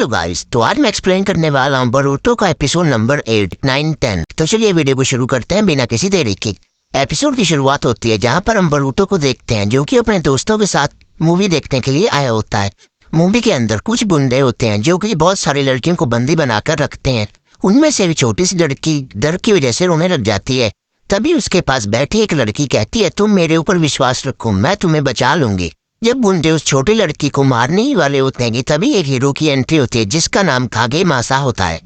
Hello guys, तो आज मैं एक्सप्लेन करने वाला हूँ बोरुतो का एपिसोड नंबर 8, 9, 10। तो चलिए वीडियो को शुरू करते हैं बिना किसी देरी के। एपिसोड की शुरुआत होती है जहाँ पर हम बोरुतो को देखते हैं जो कि अपने दोस्तों के साथ मूवी देखने के लिए आया होता है। मूवी के अंदर कुछ गुंडे होते हैं जो कि बहुत सारी लड़कियों को बंदी बनाकर रखते हैं। उनमें से भी छोटी सी लड़की डर की वजह से रोने लग जाती है। तभी उसके पास बैठी एक लड़की कहती है, तुम मेरे ऊपर विश्वास रखो, मैं तुम्हें बचा लूंगी। जब गुंडे उस छोटी लड़की को मारने ही वाले होते हैं कि तभी एक हीरो की एंट्री होती है जिसका नाम कागे मासा होता है।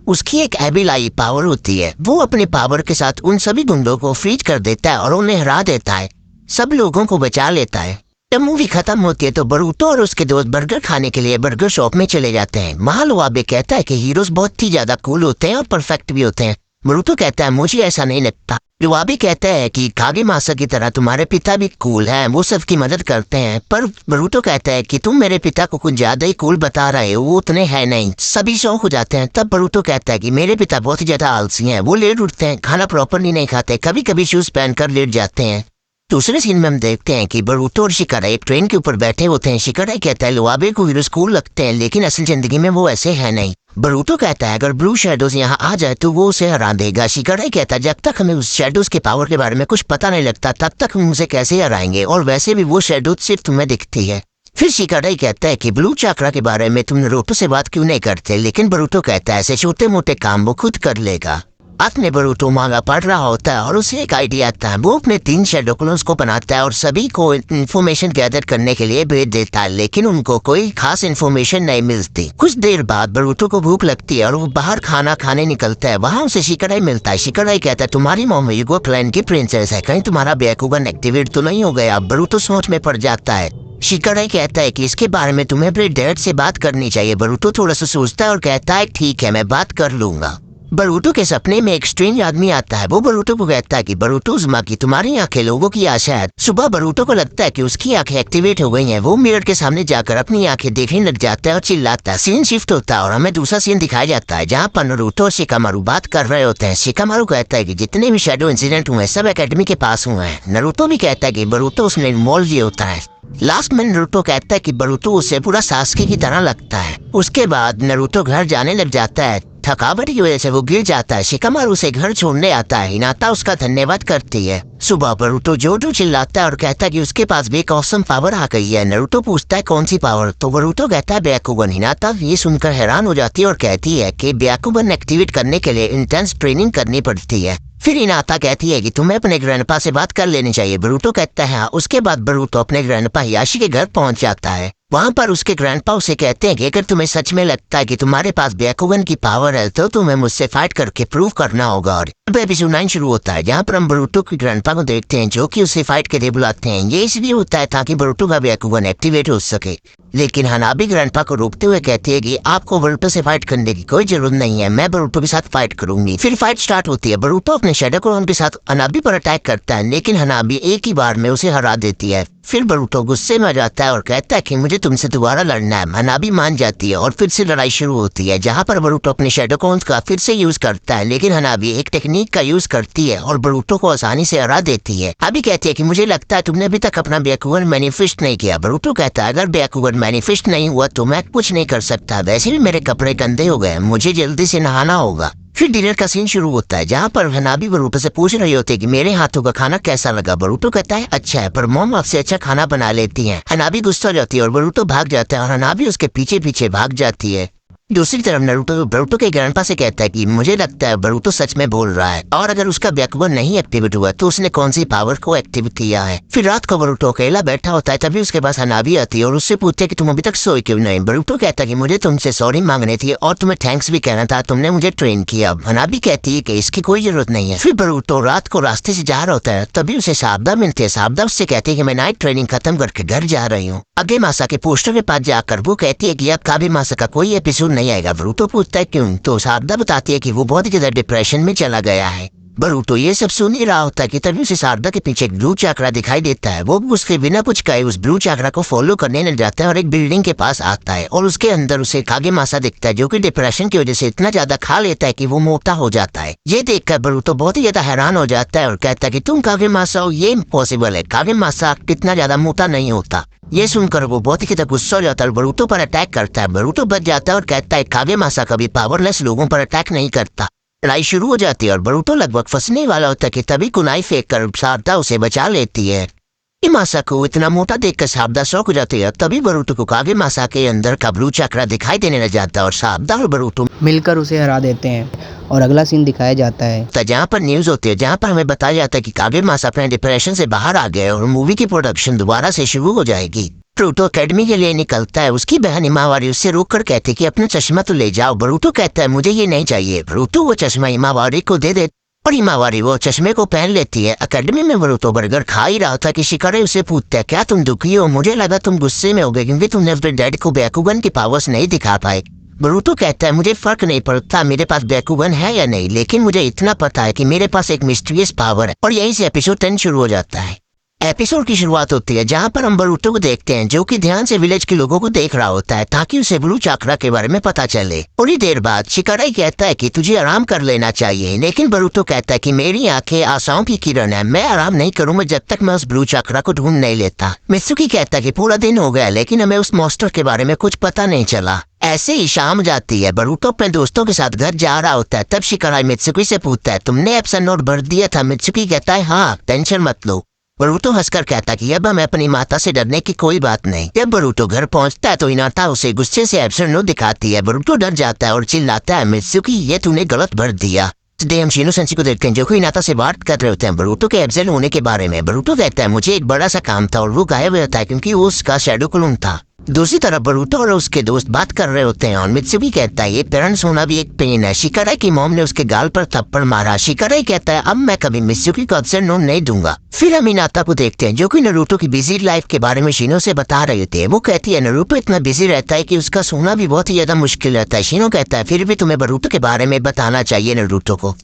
उसकी एक एबिलाई पावर होती है। वो अपने पावर के साथ उन सभी गुंडों को फ्रीज कर देता है और उन्हें हरा देता है, सब लोगों को बचा लेता है। जब मूवी खत्म होती है तो बोरुतो और उसके दोस्त बर्गर खाने के लिए बर्गर शॉप में चले जाते हैं। महालुआबे कहता है कि हीरोज बहुत ही ज्यादा कूल होते हैं और परफेक्ट भी होते हैं। बोरुतो कहता है मुझे ऐसा नहीं लगता। लुआबे कहता है कि कागे मासा की तरह तुम्हारे पिता भी कूल हैं, वो सबकी मदद करते हैं। पर बोरुतो कहता है कि तुम मेरे पिता को कुछ ज्यादा ही कूल बता रहे हो, वो उतने हैं नहीं। सभी शौक हो जाते हैं। तब बोरुतो कहता है कि मेरे पिता बहुत ही ज्यादा आलसी हैं, वो लेट उठते हैं, खाना प्रॉपरली नहीं खाते, कभी कभी शूज पहनकर लेट जाते हैं। दूसरे सीन में हम देखते हैं कि बोरुतो और शिकारा एक ट्रेन के ऊपर बैठे होते हैं। शिकारा कहता है लुआबे को हीरो कूल लगते हैं लेकिन असल जिंदगी में वो ऐसे है नहीं। बोरुतो कहता है अगर ब्लू शैडोज यहाँ आ जाए तो वो उसे हरा देगा। शिकारा कहता है जब तक हमें उस शैडोज के पावर के बारे में कुछ पता नहीं लगता तब तक हम उसे कैसे हराएंगे, और वैसे भी वो शैडोज सिर्फ तुम्हें दिखती है। फिर शिकारा कहता है कि ब्लू चक्रा के बारे में तुम नारुतो से बात क्यों नहीं करते, लेकिन बोरुतो कहता है ऐसे छोटे मोटे काम वो खुद कर लेगा। अपने बोरुतो मांगा पढ़ रहा होता है और उसे एक आइडिया आता है। वो अपने 3 शैडो क्लोन्स को बनाता है और सभी को इन्फॉर्मेशन गैदर करने के लिए भेज देता है, लेकिन उनको कोई खास इन्फॉर्मेशन नहीं मिलती। कुछ देर बाद बोरुतो को भूख लगती है और वो बाहर खाना खाने निकलता है। वहाँ उसे शिकारा मिलता है। शिकारा कहता है तुम्हारी मॉम युगो क्लैन की प्रिंसेस है, कहीं तुम्हारा ब्याकुगन एक्टिवेट तो नहीं हो गया। बोरुतो सोच में पड़ जाता है। शिकारा कहता है कि इसके बारे में तुम्हें अपने डैड से बात करनी चाहिए। बोरुतो थोड़ा सा सोचता है और कहता है ठीक है, मैं बात कर लूंगा। बोरुतो के सपने में एक स्ट्रेंज आदमी आता है। वो बोरुतो को कहता है कि बोरुतो उज़ुमाकी तुम्हारी आंखें लोगों की आशा है। सुबह बोरुतो को लगता है कि उसकी आंखें एक्टिवेट हो गई हैं। वो मिरर के सामने जाकर अपनी आंखें देखने लग जाता है और चिल्लाता है। सीन शिफ्ट होता है और हमें दूसरा सीन दिखाया जाता है जहाँ पर नारुतो और शिकामारू बात कर रहे होते हैं। शिकामारू कहता है कि जितने भी शैडो इंसिडेंट हुए सब एकेडमी के पास हुए हैं। नारुतो भी कहता है कि बोरुतो उसमें इन्वॉल्व ही होता है। लास्ट में नारुतो कहता है कि बोरुतो उसे पूरा सासुके की तरह लगता है। उसके बाद नारुतो घर जाने लग जाता है। थकावट की वजह से वो गिर जाता है। शिकामारू उसे घर छोड़ने आता है। हिनाता उसका धन्यवाद करती है। सुबह बोरुतो जोजो चिल्लाता है और कहता है कि उसके पास भी एक ऑसम पावर आ गई है। नारुतो पूछता है कौन सी पावर, तो बोरुतो कहता है ब्याकुगन। हिनाता ये सुनकर हैरान हो जाती है और कहती है कि ब्याकुगन एक्टिवेट करने के लिए इंटेंस ट्रेनिंग करनी पड़ती है। फिर हिनाता कहती है कि तुम्हें अपने ग्रैंडपा से बात कर लेनी चाहिए। बोरुतो कहता है हाँ। उसके बाद बोरुतो अपने ग्रैंडपा हियाशी के घर पहुंच जाता है। वहाँ पर उसके ग्रैंडपा उसे कहते हैं कि अगर तुम्हें सच में लगता है कि तुम्हारे पास ब्याकुगन की पावर है तो तुम्हें मुझसे फाइट करके प्रूव करना होगा। और अब एपिसोड 9 शुरू होता है जहाँ पर हम बोरुतो के ग्रैंडपा को देखते हैं जो कि उसे फाइट के लिए बुलाते हैं। ये इसलिए होता है ताकि बोरुतो का ब्याकुगन एक्टिवेट हो सके, लेकिन हनाबी ग्रैंडपा को रोकते हुए कहती है कि आपको बोरुतो से फाइट करने की कोई जरूरत नहीं है, मैं बोरुतो के साथ फाइट करूंगी। फिर फाइट स्टार्ट होती है। बोरुतो अपने शैडो क्लोन के साथ हनाबी पर अटैक करता है लेकिन हनाबी एक ही बार में उसे हरा देती है। फिर बोरुतो गुस्से में आ जाता है और कहता है कि मुझे तुमसे दोबारा लड़ना है। हनाबी मान जाती है और फिर से लड़ाई शुरू होती है जहाँ पर बोरुतो अपने शैडो क्लोन्स का फिर से यूज करता है, लेकिन हनाबी एक टेक्निक का यूज करती है और बोरुतो को आसानी से हरा देती है। अभी कहती है कि मुझे लगता है तुमने अभी तक अपना ब्याकुगन मैनिफेस्ट नहीं किया। बोरुतो कहता है अगर ब्याकुगन मैनिफेस्ट नहीं हुआ तो मैं कुछ नहीं कर सकता, वैसे भी मेरे कपड़े गंदे हो गए, मुझे जल्दी से नहाना होगा। फिर डिनर का सीन शुरू होता है जहाँ पर हनाबी बोरुतो से पूछ रही होती है कि मेरे हाथों का खाना कैसा लगा। बोरुतो कहता है अच्छा है, पर मॉम आपसे अच्छा खाना बना लेती हैं। हनाबी गुस्सा हो जाती है और बोरुतो भाग जाता है और हनाबी उसके पीछे पीछे भाग जाती है। दूसरी तरफ नारुतो बोरुतो के ग्रैंडपा से कहता है कि मुझे लगता है बोरुतो सच में बोल रहा है और अगर उसका ब्याकुगन नहीं एक्टिवेट हुआ तो उसने कौन सी पावर को एक्टिवेट किया है। फिर रात को बोरुतो अकेला बैठा होता है तभी उसके पास हनाबी आती है और उससे पूछती है कि तुम अभी तक सोए क्यों नहीं। बोरुतो कहता है कि मुझे तुमसे सॉरी मांगनी थी और तुम्हें थैंक्स भी कहना था, तुमने मुझे ट्रेन किया। हनाबी कहती है कि इसकी कोई जरूरत नहीं है। फिर बोरुतो रात को रास्ते से जा रहा होता है तभी उसे शारदा मिलती है। शारदा उससे कहती है कि मैं नाइट ट्रेनिंग खत्म करके घर जा रही हूँ। कागे मासा के पोस्टर के पास जाकर वो कहती है कि अब कागे मासा का कोई एपिसोड नहीं आएगा। बोरुतो पूछता है क्यों, तो शारदा बताती है कि वो बहुत ही ज्यादा डिप्रेशन में चला गया है। बरूटो ये सब सुन ही रहा होता है कि तभी उसे शारदा के पीछे एक ब्लू चक्रा दिखाई देता है। वो उसके बिना कुछ कहे उस ब्लू चक्रा को फॉलो करने लग जाता है और एक बिल्डिंग के पास आता है और उसके अंदर उसे कागेमासा दिखता है जो कि डिप्रेशन की वजह से इतना ज्यादा खा लेता है कि वो मोटा हो जाता है। ये देखकर बरूटो बहुत ही ज्यादा हैरान हो जाता है और कहता है कि तुम कागेमासा हो, ये इम्पॉसिबल है, कागेमासा कितना ज्यादा मोटा नहीं होता। ये सुनकर वो बहुत ही ज्यादा गुस्सा हो जाता है और बरूटो पर अटैक करता है। बरूटो बच जाता है और कहता है कागेमासा कभी पावरलेस लोगों पर अटैक नहीं करता। लड़ाई शुरू हो जाती है और बरूटो लगभग फंसने वाला होता है कि तभी कुनाई फेंक कर शारदा उसे बचा लेती है। कागेमासा को इतना मोटा देखकर शारदा शॉक हो जाती है। तभी बरूटो को कागेमासा के अंदर का ब्लू चक्रा दिखाई देने लग जाता है और शारदा और बरूटो मिलकर उसे हरा देते हैं और अगला सीन दिखाया जाता है जहाँ पर न्यूज होती है, जहाँ पर हमें बताया जाता है कि कागेमासा अपने डिप्रेशन से बाहर आ गए और मूवी की प्रोडक्शन दोबारा से शुरू हो जाएगी। बरूटो अकेडमी के लिए निकलता है। उसकी बहन हिमावारी उससे रोक कर कहती कि अपना चश्मा तो ले जाओ। बरूटो कहता है मुझे ये नहीं चाहिए। बरूटो वो चश्मा हिमावारी को दे और हिमावारी वो चश्मे को पहन लेती है। अकेडमी में बरूटो बर्गर खा ही रहा था कि शिकारे उसे पूछता है क्या तुम दुखी हो? मुझे लगा तुम गुस्से में हो गए क्योंकि तुमने अपने डैड को बैकुगन की पावर्स नहीं दिखा पाए। बरूटो कहता है मुझे फर्क नहीं पड़ता मेरे पास बैकुगन है या नहीं, लेकिन मुझे इतना पता है कि मेरे पास एक मिस्टीरियस पावर है। और यहीं से एपिसोड 10 शुरू हो जाता है। एपिसोड की शुरुआत होती है जहाँ पर हम बरूटो को देखते हैं जो कि ध्यान से विलेज के लोगों को देख रहा होता है ताकि उसे ब्लू चक्रा के बारे में पता चले। थोड़ी देर बाद शिकाराई कहता है कि तुझे आराम कर लेना चाहिए, लेकिन बरूटो कहता है कि मेरी आंखें आशाओं की किरण है, मैं आराम नहीं करूंगा जब तक मैं उस ब्लू चक्रा को ढूंढ नहीं लेता। मित्सुकी कहता है कि पूरा दिन हो गया लेकिन हमें उस मॉन्स्टर के बारे में कुछ पता नहीं चला। ऐसे ही शाम जाती है। बरूटो अपने दोस्तों के साथ घर जा रहा होता है। तब शिकाराई मित्सुकी से पूछता है तुमने एप्सन नोट भर दिया था? मित्सुकी कहता है हाँ, टेंशन मत लो। बरूटो हंसकर कहता कि अब हमें अपनी माता से डरने की कोई बात नहीं। जब बरूटो घर पहुंचता है तो हिनाता उसे गुस्से से एप्सन नोट दिखाती है। बरूटो डर जाता है और चिल्लाता है मित्सुकी ये तूने गलत भर दिया। हम शिनो सेंसी को देखते हैं जो कि हिनाता से बात कर रहे होते हैं बरूटो के एब्सेंट होने के बारे में। बरूटो कहता है मुझे एक बड़ा सा काम था और वो गायब हो जाता है क्योंकि वो उसका शैडो क्लोन था। दूसरी तरफ बरूटो और उसके दोस्त बात कर रहे होते हैं और मित्सुकी कहता है ये पेरेंट्स होना भी एक पेन है। शिकाराई की मॉम ने उसके गाल पर थप्पड़ मारा। शिकाराई कहता है अब मैं कभी मित्सुकी को एब्सेंट नोट नहीं दूंगा। फिर हम हिनाता को देखते हैं जो कि नारुतो की बिजी लाइफ के बारे में शिनो से बता रहे थे। वो कहती है नारुतो इतना बिजी रहता है कि उसका सोना भी बहुत ही ज्यादा मुश्किल रहता है। शिनो कहता है फिर भी तुम्हें बरूटो के बारे में बताना चाहिए नारुतो को।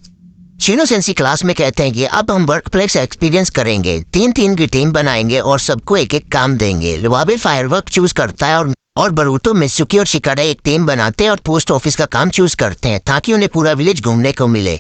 शिनो सेंसी क्लास में कहते हैं कि अब हम वर्क प्लेस एक्सपीरियंस करेंगे, 3-3 की टीम बनाएंगे और सबको एक एक काम देंगे। लुआबे फायरवर्क चूज करता है और बरूटो मित्सुकी और शिकाराई एक टीम बनाते हैं और पोस्ट ऑफिस का काम चूज करते हैं ताकि उन्हें पूरा विलेज घूमने को मिले।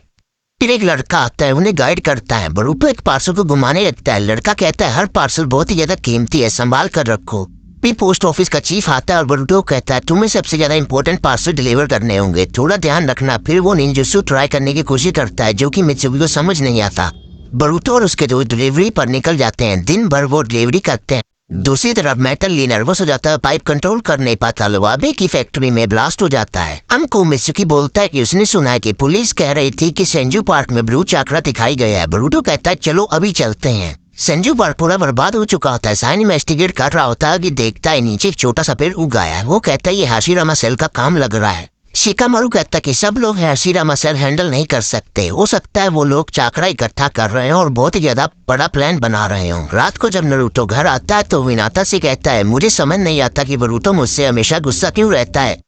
फिर एक लड़का आता है उन्हें गाइड करता है। बरूटो एक पार्सल को घुमाने लगता है। लड़का कहता है हर पार्सल बहुत ही ज्यादा कीमती है, संभाल कर रखो। फिर पोस्ट ऑफिस का चीफ आता है और बरूटो कहता है तुम्हें सबसे ज्यादा इंपॉर्टेंट पार्सल डिलीवर करने होंगे, थोड़ा ध्यान रखना। फिर वो निंजुत्सु ट्राई करने की कोशिश करता है जो कि मित्सुकी को समझ नहीं आता। बरूटो और उसके दोस्त डिलीवरी पर निकल जाते हैं। दिन भर वो डिलीवरी करते हैं। दूसरी तरफ मेटल ली नर्वस हो जाता है, पाइप कंट्रोल कर नहीं पाता। लुआबे की फैक्ट्री में ब्लास्ट हो जाता है। हमको मित्सुकी बोलता है कि उसने सुना है कि पुलिस कह रही थी कि सेंजू पार्क में ब्लू चक्रा दिखाई गया है। बरूटो कहता है चलो अभी चलते हैं। संजू पार्क पूरा बर्बाद हो चुका होता है। साइन इन्वेस्टिगेट कर रहा होता है कि देखता है नीचे एक छोटा सा पेड़ उग आया है। वो कहता है ये हाशिरामा सेल का काम लग रहा है। शिकामारू कहता है कि सब लोग हाशिरामा सेल हैंडल नहीं कर सकते, हो सकता है वो लोग चक्रा इकट्ठा कर रहे हैं और बहुत ही ज्यादा बड़ा प्लान बना रहे हो। रात को जब नारुतो घर आता है तो हिनाता से कहता है मुझे समझ नहीं आता कि बरूटो मुझसे हमेशा गुस्सा क्यों रहता है।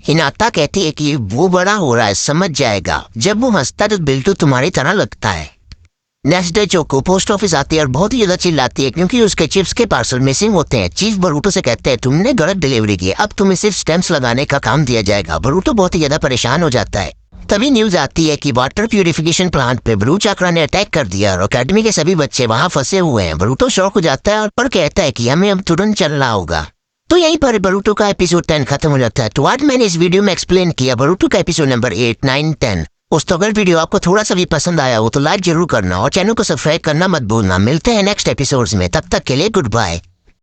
हिनाता कहती है कि वो बड़ा हो रहा है, समझ जाएगा। जब वो हंसता है तो बिल्कुल तुम्हारी तरह लगता है। Next day choco post office आती है और बहुत ही ज्यादा चिल्लाती है क्योंकि उसके चिप्स के पार्सल मिसिंग होते हैं। चीफ बरूटो से कहते हैं तुमने गलत डिलीवरी की, अब तुम्हें सिर्फ स्टैम्प्स लगाने का काम दिया जाएगा। बरूटो बहुत ही ज्यादा परेशान हो जाता है। तभी न्यूज आती है कि वाटर प्यूरिफिकेशन प्लांट पे ब्लू चक्रा ने अटैक कर दिया और अकेडमी के सभी बच्चे वहाँ फंसे हुए हैं। बरूटो शॉक हो जाता है और कहता है कि हमें अब तुरंत चलना होगा। तो यहीं पर बरूटो का एपिसोड 10 खत्म हो जाता है। तो आज मैंने इस वीडियो में एक्सप्लेन किया बरूटो का एपिसोड नंबर 8, 9, 10। दोस्तों अगर वीडियो आपको थोड़ा सा भी पसंद आया हो तो लाइक जरूर करना और चैनल को सब्सक्राइब करना मत भूलना। मिलते हैं नेक्स्ट एपिसोड्स में, तब तक के लिए गुड बाय।